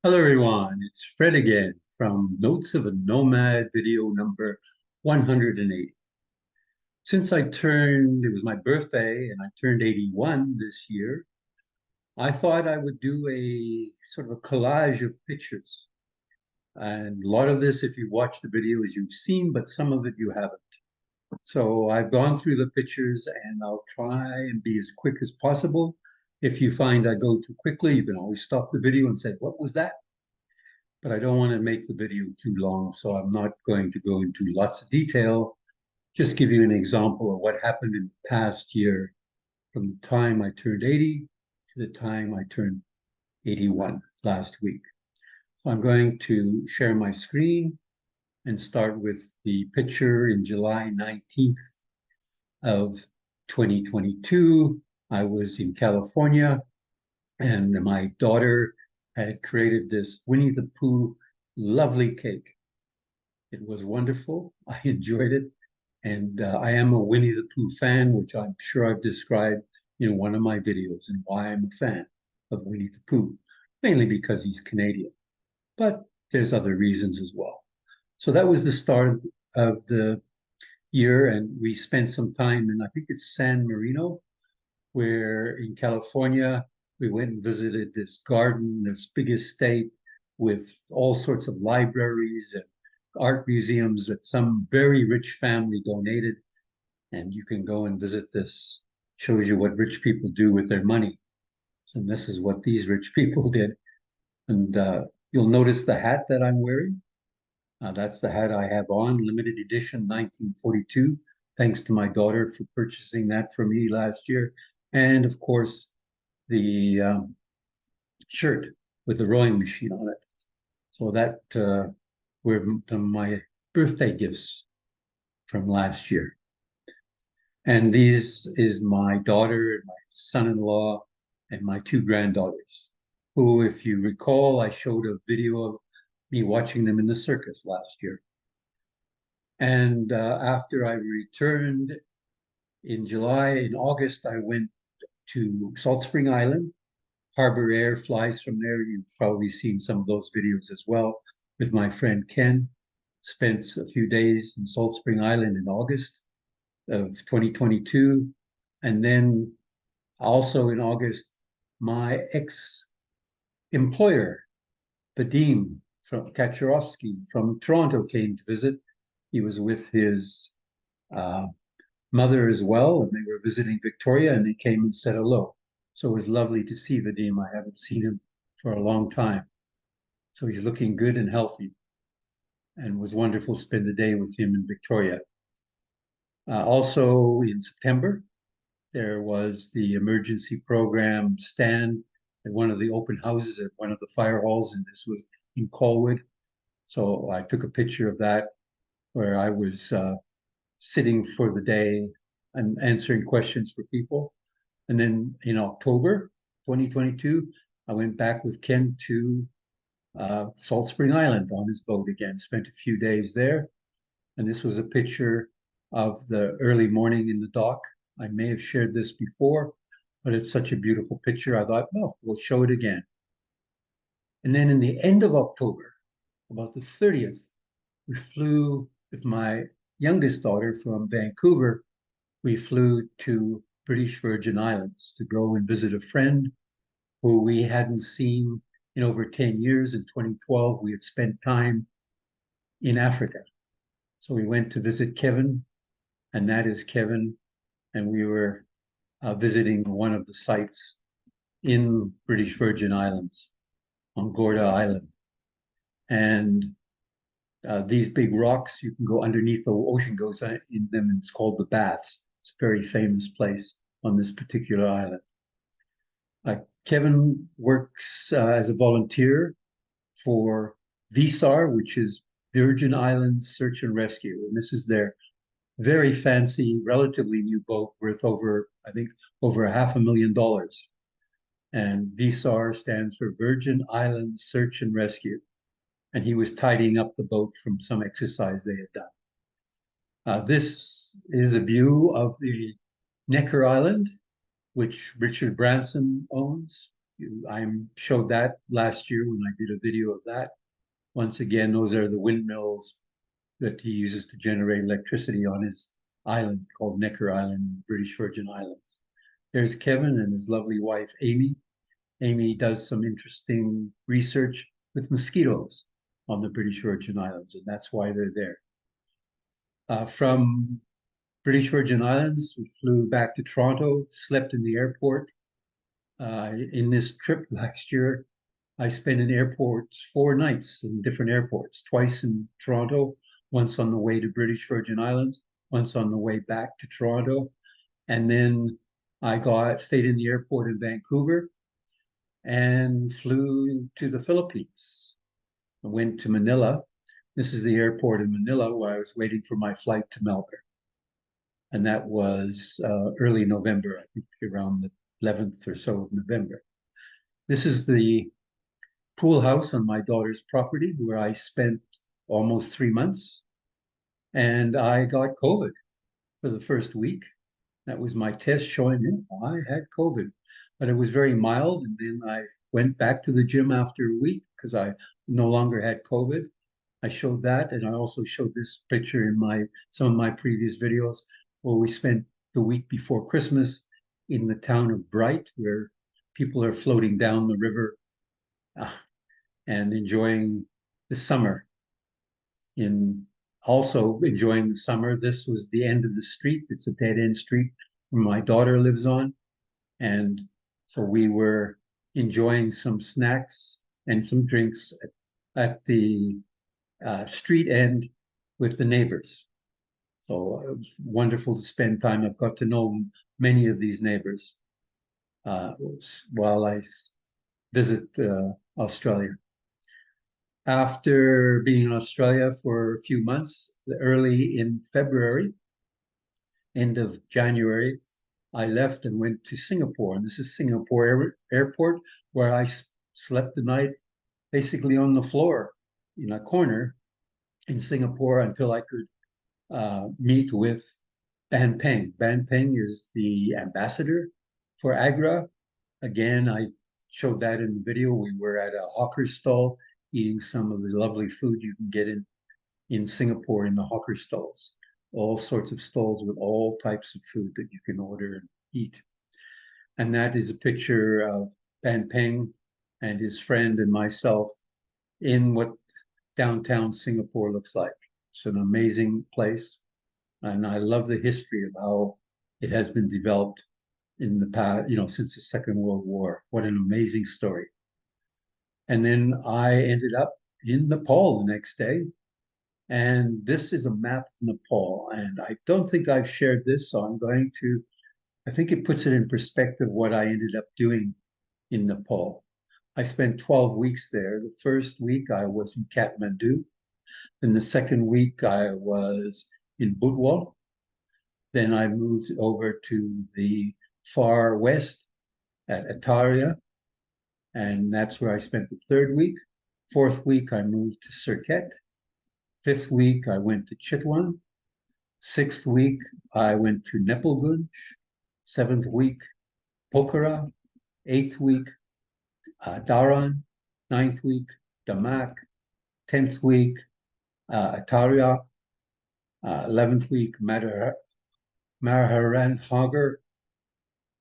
Hello everyone, it's Fred again from Notes of a Nomad video number 180. Since it was my birthday and I turned 81 this year, I thought I would do a sort of a collage of pictures. And a lot of this, if you watch the videos, you've seen, but some of it you haven't. So I've gone through the pictures and I'll try and be as quick as possible. If you find I go too quickly, you can always stop the video and say, "What was that?" But I don't want to make the video too long, so I'm not going to go into lots of detail. Just give you an example of what happened in the past year from the time I turned 80 to the time I turned 81 last week. So I'm going to share my screen and start with the picture in July 19th of 2022. I was in California and my daughter had created this Winnie the Pooh lovely cake. It was wonderful. I enjoyed it. And I am a Winnie the Pooh fan, which I'm sure I've described in one of my videos and why I'm a fan of Winnie the Pooh, mainly because he's Canadian. But there's other reasons as well. So that was the start of the year, and we spent some time in, I think it's San Marino, where in California, we went and visited this garden, this big estate with all sorts of libraries and art museums that some very rich family donated. And you can go and visit this. Shows you what rich people do with their money. So this is what these rich people did. And you'll notice the hat that I'm wearing. That's the hat I have on, limited edition 1942. Thanks to my daughter for purchasing that for me last year. And of course, the shirt with the rowing machine on it. So that were my birthday gifts from last year. And these is my daughter, my son-in-law, and my two granddaughters, who, if you recall, I showed a video of me watching them in the circus last year. And after I returned in August, I went to Salt Spring Island. Harbor Air flies from there. You've probably seen some of those videos as well with my friend Ken. Spent a few days in Salt Spring Island in August of 2022. And then also in August, my ex-employer, Vadim from Kacharovsky from Toronto, came to visit. He was with his mother as well, and they were visiting Victoria, and they came and said hello. So it was lovely to see Vadim. I haven't seen him for a long time. So he's looking good and healthy, and it was wonderful to spend the day with him in Victoria. Also in September, there was the emergency program stand at one of the open houses at one of the fire halls, and this was in Colwood. So I took a picture of that where I was sitting for the day and answering questions for people. And then in October 2022, I went back with Ken to Salt Spring Island on his boat again, spent a few days there. And this was a picture of the early morning in the dock. I may have shared this before, but it's such a beautiful picture. I thought, no, we'll show it again. And then in the end of October, about the 30th, we flew with my youngest daughter from Vancouver. We flew to British Virgin Islands to go and visit a friend who we hadn't seen in over 10 years. In 2012, we had spent time in Africa. So we went to visit Kevin, and that is Kevin. And we were visiting one of the sites in British Virgin Islands on Gorda Island. And these big rocks, you can go underneath, the ocean goes in them, and it's called the Baths. It's a very famous place on this particular island. Kevin works as a volunteer for VSAR, which is Virgin Islands Search and Rescue. And this is their very fancy, relatively new boat worth over, I think, over $500,000. And VSAR stands for Virgin Islands Search and Rescue. And he was tidying up the boat from some exercise they had done. This is a view of the Necker Island, which Richard Branson owns. I showed that last year when I did a video of that. Once again, those are the windmills that he uses to generate electricity on his island called Necker Island, British Virgin Islands. There's Kevin and his lovely wife, Amy. Amy does some interesting research with mosquitoes on the British Virgin Islands, and that's why they're there. From British Virgin Islands, we flew back to Toronto, slept in the airport. In this trip last year, I spent in airports 4 nights in different airports, twice in Toronto, once on the way to British Virgin Islands, once on the way back to Toronto. And then I stayed in the airport in Vancouver and flew to the Philippines. I went to Manila. This is the airport in Manila where I was waiting for my flight to Melbourne. And that was early November, I think around the 11th or so of November. This is the pool house on my daughter's property where I spent almost 3 months. And I got COVID for the first week. That was my test showing him I had COVID, but it was very mild. And then I went back to the gym after a week because I no longer had COVID. I showed that, and I also showed this picture in some of my previous videos where we spent the week before Christmas in the town of Bright, where people are floating down the river and enjoying the summer. Also enjoying the summer. This was the end of the street. It's a dead end street where my daughter lives on. And so we were enjoying some snacks and some drinks at the street end with the neighbors. So it was wonderful to spend time. I've got to know many of these neighbors while I visit Australia. After being in Australia for a few months, early in February, end of January, I left and went to Singapore. And this is Singapore Airport, where I slept the night basically on the floor in a corner in Singapore until I could meet with Ban Peng. Ban Peng is the ambassador for Agra. Again, I showed that in the video. We were at a hawker stall eating some of the lovely food you can get in Singapore in the hawker stalls. All sorts of stalls with all types of food that you can order and eat. And that is a picture of Ban Peng and his friend and myself in what downtown Singapore looks like. It's an amazing place. And I love the history of how it has been developed in the past, since the Second World War. What an amazing story. And then I ended up in Nepal the next day. And this is a map of Nepal. And I don't think I've shared this, so I think it puts it in perspective what I ended up doing in Nepal. I spent 12 weeks there. The first week I was in Kathmandu. Then the second week I was in Budwa. Then I moved over to the far west at Ataria, and that's where I spent the third week. Fourth week, I moved to Surkhet. Fifth week, I went to Chitwan. Sixth week, I went to Nepalgunj. Seventh week, Pokhara. Eighth week, Dharan. Ninth week, Damak. 10th week, Ataria. 11th week, Maraharan Hagar,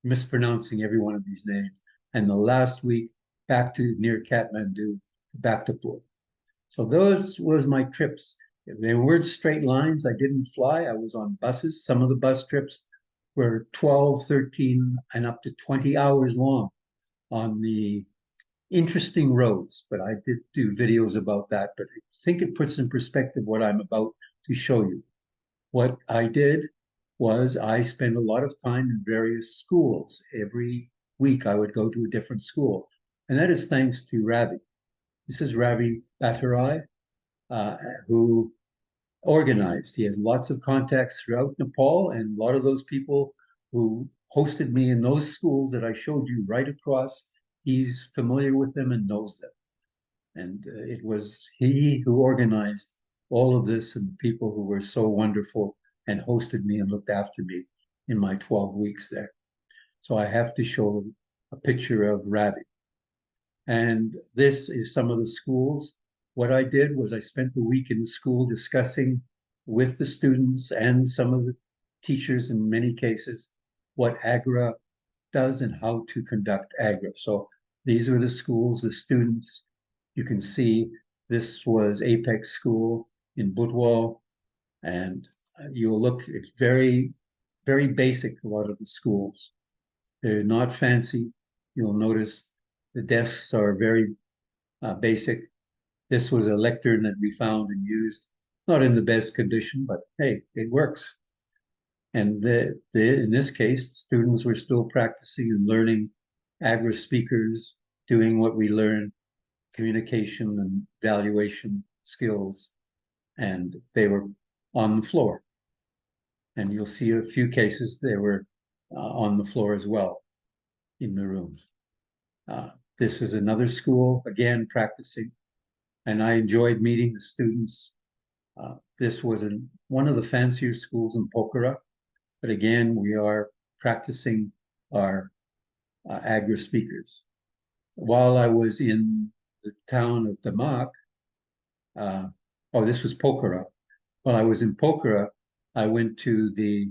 mispronouncing every one of these names. And the last week, back to near Kathmandu, back to Pur. So those was my trips. They weren't straight lines. I didn't fly. I was on buses. Some of the bus trips were 12, 13, and up to 20 hours long on the interesting roads. But I did do videos about that. But I think it puts in perspective what I'm about to show you. What I did was I spent a lot of time in various schools. Every week I would go to a different school. And that is thanks to Ravi. This is Ravi Bhattarai, who organized. He has lots of contacts throughout Nepal, and a lot of those people who hosted me in those schools that I showed you right across, he's familiar with them and knows them. And it was he who organized all of this, and the people who were so wonderful and hosted me and looked after me in my 12 weeks there. So I have to show a picture of Ravi. And this is some of the schools. What I did was I spent the week in the school discussing with the students and some of the teachers in many cases what AGRA does and how to conduct AGRA. So these are the schools, the students. You can see this was Apex School in Budwal, and you'll look, it's very, very basic, a lot of the schools. They're not fancy. You'll notice the desks are very basic. This was a lectern that we found and used, not in the best condition, but hey, it works. And in this case, students were still practicing and learning AGRA speakers, doing what we learned, communication and valuation skills, and they were on the floor. And you'll see a few cases they were on the floor as well in the rooms. This was another school, again, practicing, and I enjoyed meeting the students. This was in one of the fancier schools in Pokhara, but again, we are practicing our AGRA speakers. While I was in the town of Damak, this was Pokhara. While I was in Pokhara, I went to the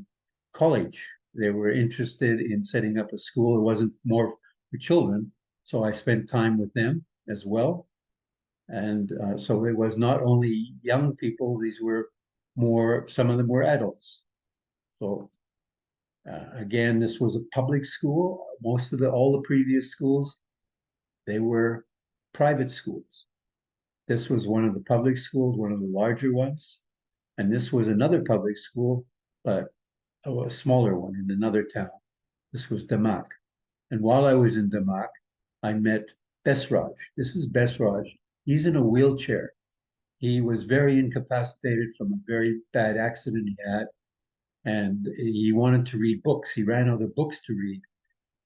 college. They were interested in setting up a school. It wasn't more for children, so I spent time with them as well. And so it was not only young people, these were more, some of them were adults. So again, this was a public school. Most of all the previous schools, they were private schools. This was one of the public schools, one of the larger ones. And this was another public school, but a smaller one in another town. This was Damak. And while I was in Damak, I met Besraj. This is Besraj. He's in a wheelchair. He was very incapacitated from a very bad accident he had, and he wanted to read books. He ran out of books to read.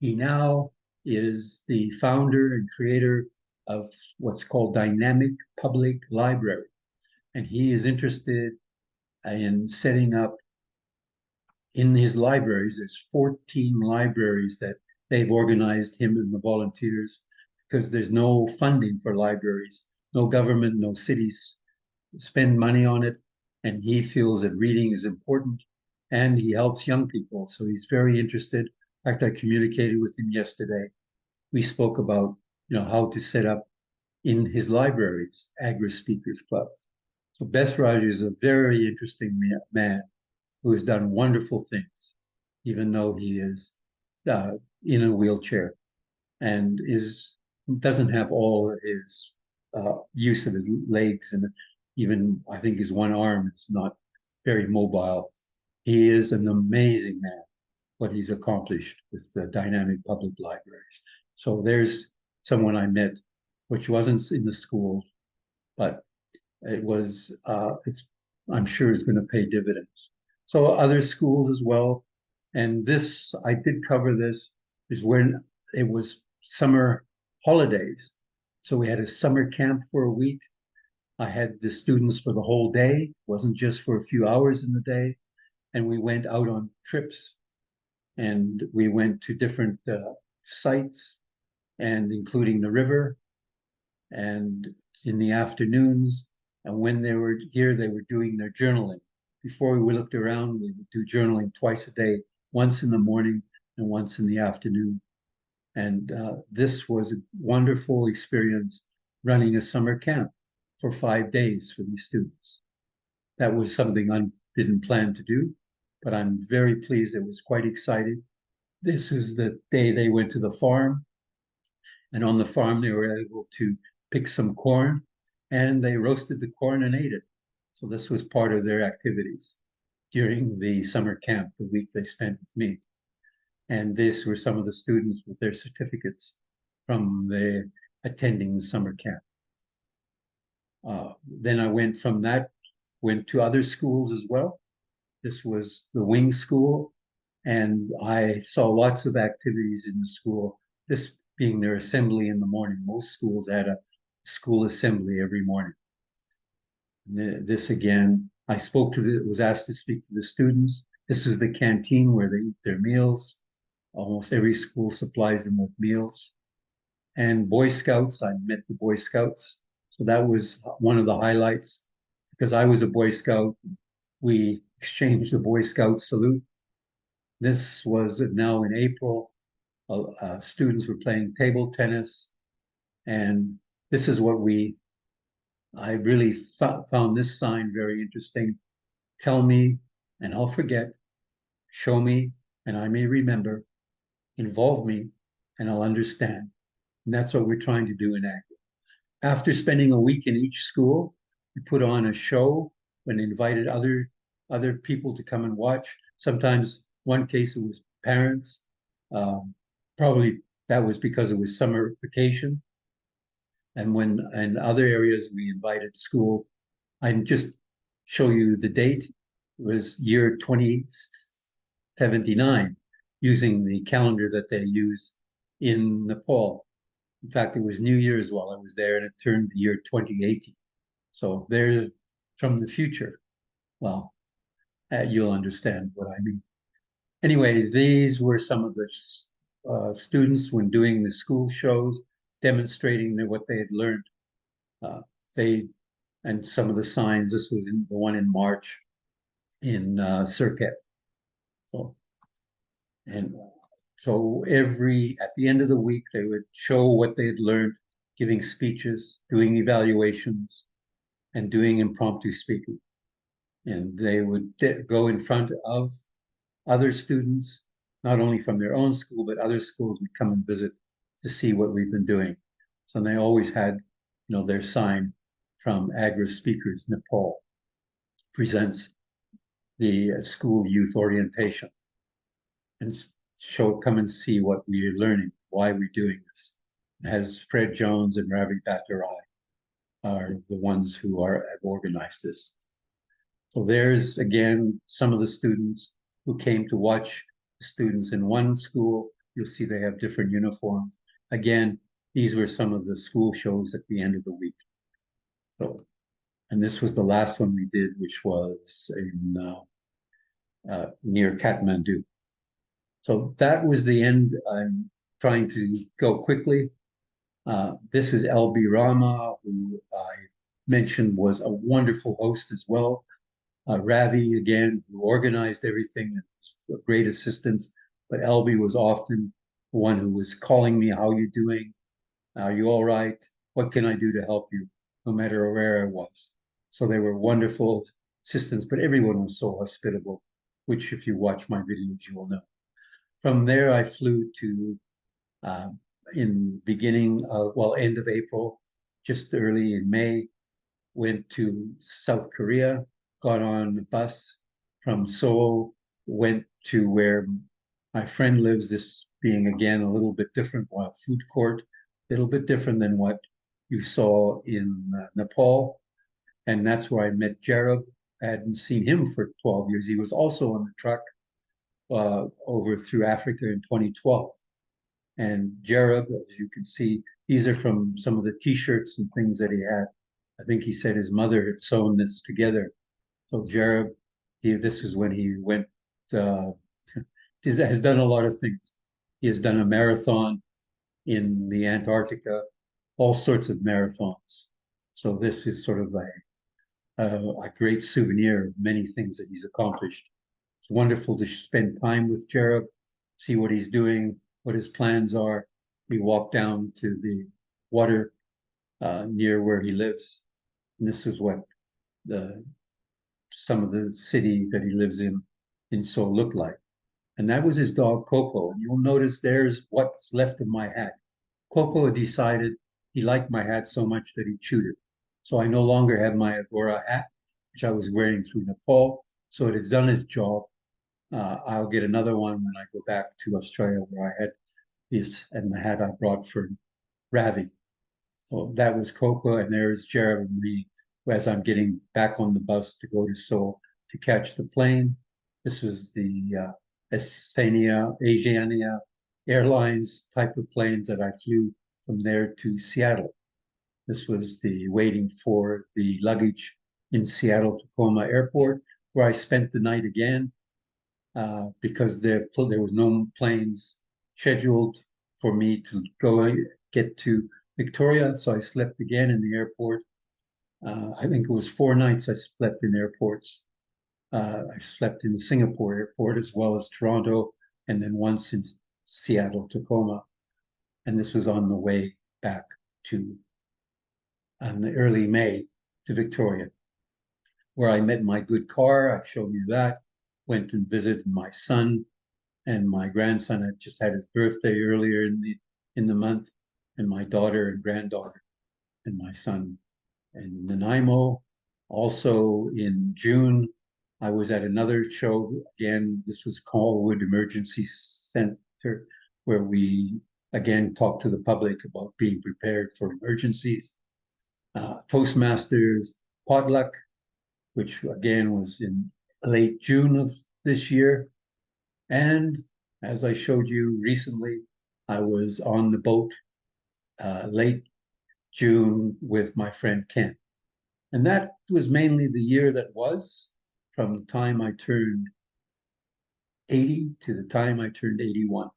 He now is the founder and creator of what's called Dynamic Public Library. And he is interested in setting up in his libraries. There's 14 libraries that they've organized, him and the volunteers, because there's no funding for libraries. No government, no cities spend money on it. And he feels that reading is important, and he helps young people. So he's very interested. In fact, I communicated with him yesterday. We spoke about, how to set up in his libraries, AGRA Speakers Clubs. So Besraj is a very interesting man who has done wonderful things, even though he is in a wheelchair and doesn't have all his use of his legs, and even I think his one arm is not very mobile. He is an amazing man, what he's accomplished with the dynamic public libraries. So there's someone I met, which wasn't in the school, but it was, I'm sure it's going to pay dividends. So other schools as well. And this, I did cover this, is when it was summer holidays. So we had a summer camp for a week. I had the students for the whole day. It wasn't just for a few hours in the day. And we went out on trips, and we went to different sites, and including the river, and in the afternoons. And when they were here, they were doing their journaling. Before we looked around, we would do journaling twice a day, once in the morning and once in the afternoon. And this was a wonderful experience running a summer camp for 5 days for these students. That was something I didn't plan to do, but I'm very pleased. It was quite exciting. This was the day they went to the farm, and on the farm they were able to pick some corn, and they roasted the corn and ate it. So this was part of their activities during the summer camp, the week they spent with me. And these were some of the students with their certificates from the attending the summer camp. Then I went from that, went to other schools as well. This was the Wing School, and I saw lots of activities in the school, this being their assembly in the morning. Most schools had a school assembly every morning. This again, I was asked to speak to the students. This is the canteen where they eat their meals. Almost every school supplies them with meals. And Boy Scouts, I met the Boy Scouts. So that was one of the highlights because I was a Boy Scout. We exchanged the Boy Scout salute. This was now in April. Students were playing table tennis. And this is what I really found this sign very interesting. Tell me, and I'll forget. Show me, and I may remember. Involve me, and I'll understand. And that's what we're trying to do in Ag. After spending a week in each school, we put on a show and invited other people to come and watch. Sometimes, one case, it was parents. Um, Probably that was because it was summer vacation. And when in other areas we invited school, I just show you the date. It was year 2079, using the calendar that they use in Nepal. In fact, it was New Year's while I was there, and it turned the year 2080. So there's from the future. Well, you'll understand what I mean. Anyway, these were some of the students when doing the school shows, demonstrating what they had learned. Uh, they and some of the signs. This was the one in March in Circuit. So, and so at the end of the week, they would show what they had learned, giving speeches, doing evaluations, and doing impromptu speaking. And they would go in front of other students, not only from their own school, but other schools would come and visit to see what we've been doing. So they always had, their sign from Agra Speakers Nepal presents the school youth orientation and come and see what we're learning, why we're doing this. As Fred Jones and Ravi Bhattarai are the ones who have organized this. So there's again some of the students who came to watch the students in one school. You'll see they have different uniforms. Again, these were some of the school shows at the end of the week. So, and this was the last one we did, which was in near Kathmandu. So that was the end. I'm trying to go quickly. This is LB Rama, who I mentioned was a wonderful host as well. Ravi, again, who organized everything, and was a great assistance. But LB was often the one who was calling me, how are you doing? Are you all right? What can I do to help you? No matter where I was. So they were wonderful assistants, but everyone was so hospitable, which if you watch my videos, you will know. From there, I flew to uh, end of April, just early in May, went to South Korea, got on the bus from Seoul, went to where my friend lives, this being again a little bit different, while food court, a little bit different than what you saw in Nepal. And that's where I met Jared. I hadn't seen him for 12 years. He was also on the truck over through Africa in 2012. And Jared, as you can see, these are from some of the T-shirts and things that he had. I think he said his mother had sewn this together. So Jared, this is when he went, has done a lot of things. He has done a marathon in the Antarctica, all sorts of marathons. So this is sort of a great souvenir of many things that he's accomplished. It's wonderful to spend time with Jared, see what he's doing, what his plans are. We walk down to the water near where he lives. And this is what some of the city that he lives in Seoul looked like. And that was his dog Coco. And you'll notice there's what's left of my hat. Coco decided he liked my hat so much that he chewed it. So I no longer have my Agora hat, which I was wearing through Nepal. So it has done its job. I'll get another one when I go back to Australia, where I had this and the hat I brought for Ravi. Well, that was Coco, and there's Jeremy as I'm getting back on the bus to go to Seoul to catch the plane. This was the Asiana Airlines type of planes that I flew from there to Seattle. This was the waiting for the luggage in Seattle Tacoma Airport, where I spent the night again because there was no planes scheduled for me to go get to Victoria, so I slept again in the airport. I think it was 4 nights I slept in airports. I slept in the Singapore airport as well as Toronto, and then once in Seattle, Tacoma. And this was on the way back to the early May to Victoria, where I met my good car. I've shown you that. Went and visited my son and my grandson had just had his birthday earlier in the month, and my daughter and granddaughter and my son in Nanaimo. Also in June, I was at another show. Again, this was Callwood Emergency Center, where we again talked to the public about being prepared for emergencies. Toastmasters potluck, which again was in late June of this year. And as I showed you recently, I was on the boat late June with my friend Ken. And that was mainly the year that was from the time I turned 80 to the time I turned 81.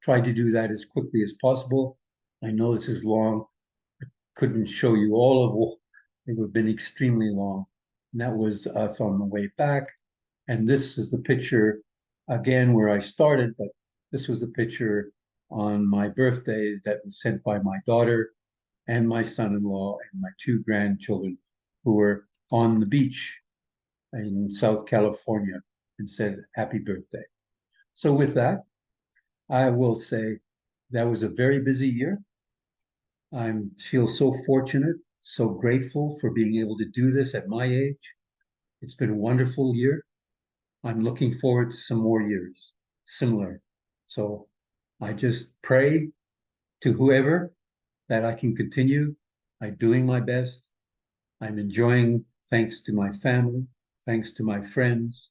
Tried to do that as quickly as possible. I know this is long. I couldn't show you all of it. It would have been extremely long. And that was us on the way back. And this is the picture again where I started, but this was the picture on my birthday that was sent by my daughter and my son-in-law and my two grandchildren who were on the beach in South California and said, "Happy birthday." So with that, I will say that was a very busy year. I feel so fortunate, so grateful for being able to do this at my age. It's been a wonderful year. I'm looking forward to some more years similar. So I just pray to whoever that I can continue. I'm doing my best. I'm enjoying, thanks to my family, thanks to my friends,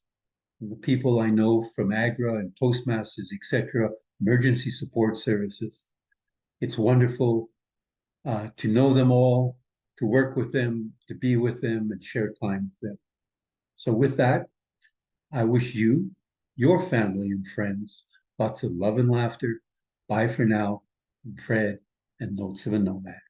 and the people I know from AGRA and Toastmasters, etc., emergency support services. It's wonderful to know them all, to work with them, to be with them, and share time with them. So with that, I wish you, your family and friends, lots of love and laughter. Bye for now. I'm Fred, and Notes of a Nomad.